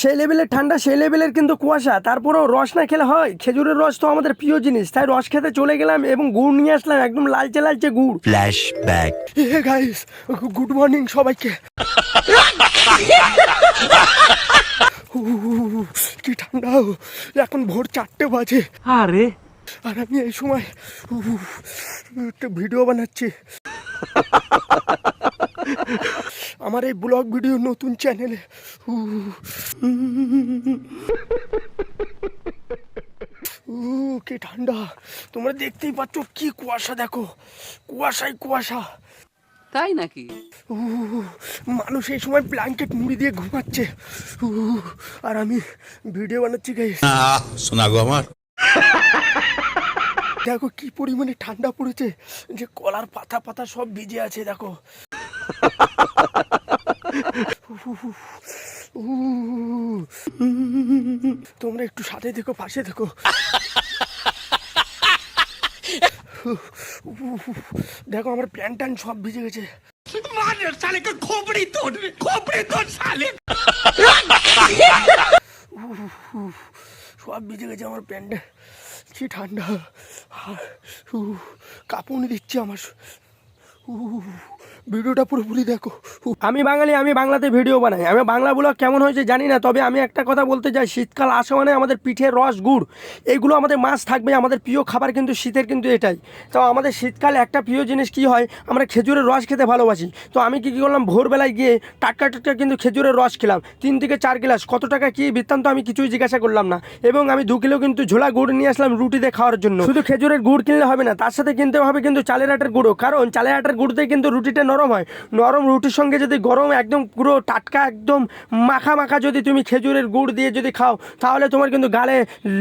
সেই লেভেলের ঠান্ডা, সেই লেভেলের কিন্তু কুয়াশা, তারপরেও রস না খেলে হয়? খেজুরের রস তো আমাদের প্রিয় জিনিস, তাই রস খেতে চলে গেলাম এবং গুড় নিয়ে আসলাম, একদম লালচে লালচে গুড়। Flashback. Hey guys, good morning সবাইকে। কি ঠান্ডা, এখন ভোর 4টে বাজে। আরে আর আমি এই সময় একটা ভিডিও বানাচ্ছি। আমার এই ব্লগ ভিডিও নতুন চ্যানেলে। কি ঠান্ডা, তোমরা দেখতেই পাচ্ছ কি কুয়াশা, দেখো কুয়াশাই কুয়াশা। তাই নাকি? মানুষ এই সময় ব্ল্যাঙ্কেট মুড়ি দিয়ে ঘুমাচ্ছে, আর আমি ভিডিও বানাচ্ছি গাইস। শোনা গো আমার। দেখো কি পরিমাণে ঠান্ডা পড়েছে, যে কলার পাতা পাতা সব ভিজে আছে দেখো। তোমরা একটু সাথে দেখো, পাশে দেখো। দেখো আমার প্যান্ট ট্যান্ট সব ভিজে গেছে। সব ভিজে গেছে আমার প্যান্টে, কি ঠান্ডা, কাঁপুনি দিচ্ছে আমার। ভিডিওটা পুরোপুরি দেখো। আমি বাঙালি, আমি বাংলাতে ভিডিও বানাই, আমি বাংলা ব্লগ কেমন হয়েছে জানি না, তবে আমি একটা কথা বলতে চাই, শীতকাল আসা মানে আমাদের পিঠের রস গুড় এইগুলো আমাদের মাছ থাকবে, আমাদের প্রিয় খাবার কিন্তু শীতের কিন্তু এটাই। তো আমাদের শীতকালে একটা প্রিয় জিনিস কি হয়, আমরা খেজুরের রস খেতে ভালোবাসি। তো আমি কী করলাম, ভোরবেলায় গিয়ে টাটকা টাটকা কিন্তু খেজুরের রস খেলাম, 3 থেকে 4 গ্লাস। কত টাকা কী বৃত্তান্ত আমি কিছুই জিজ্ঞাসা করলাম না, এবং আমি 2 কিলো কিন্তু ঝোলা গুড় নিয়ে আসলাম রুটিতে খাওয়ার জন্য। শুধু খেজুরের গুড় কিনলে হবে না, তার সাথে কিনতে হবে কিন্তু চালের আটার গুঁড়ো, কারণ চালের আটার গুঁড়োতে কিন্তু রুটিটা নরম হয়। নরম রুটির সঙ্গে যদি গরম একদম পুরো টাটকা একদম মাখা মাখা যদি তুমি খেজুরের গুড় দিয়ে যদি খাও, তাহলে তোমার কিন্তু গালে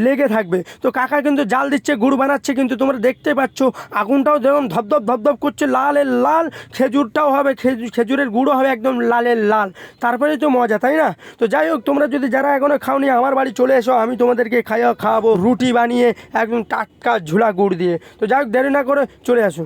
লেগে থাকবে। তো কাকা কিন্তু জাল দিচ্ছে, গুড় বানাচ্ছে, কিন্তু তোমরা দেখতে পাচ্ছ আগুনটাও যেমন ধপধপ ধপধপ করছে, লালের লাল, খেজুরটাও হবে, খেজুরের গুঁড়ো হবে একদম লালের লাল। তারপরে তো মজা, তাই না? তো যাই হোক, তোমরা যদি যারা এখনো খাওনি আমার বাড়ি চলে এসো, আমি তোমাদেরকে খাওয়াবো রুটি বানিয়ে একদম টাটকা ঝোলা গুড় দিয়ে। তো যাই হোক, দেরি না করে চলে আসো।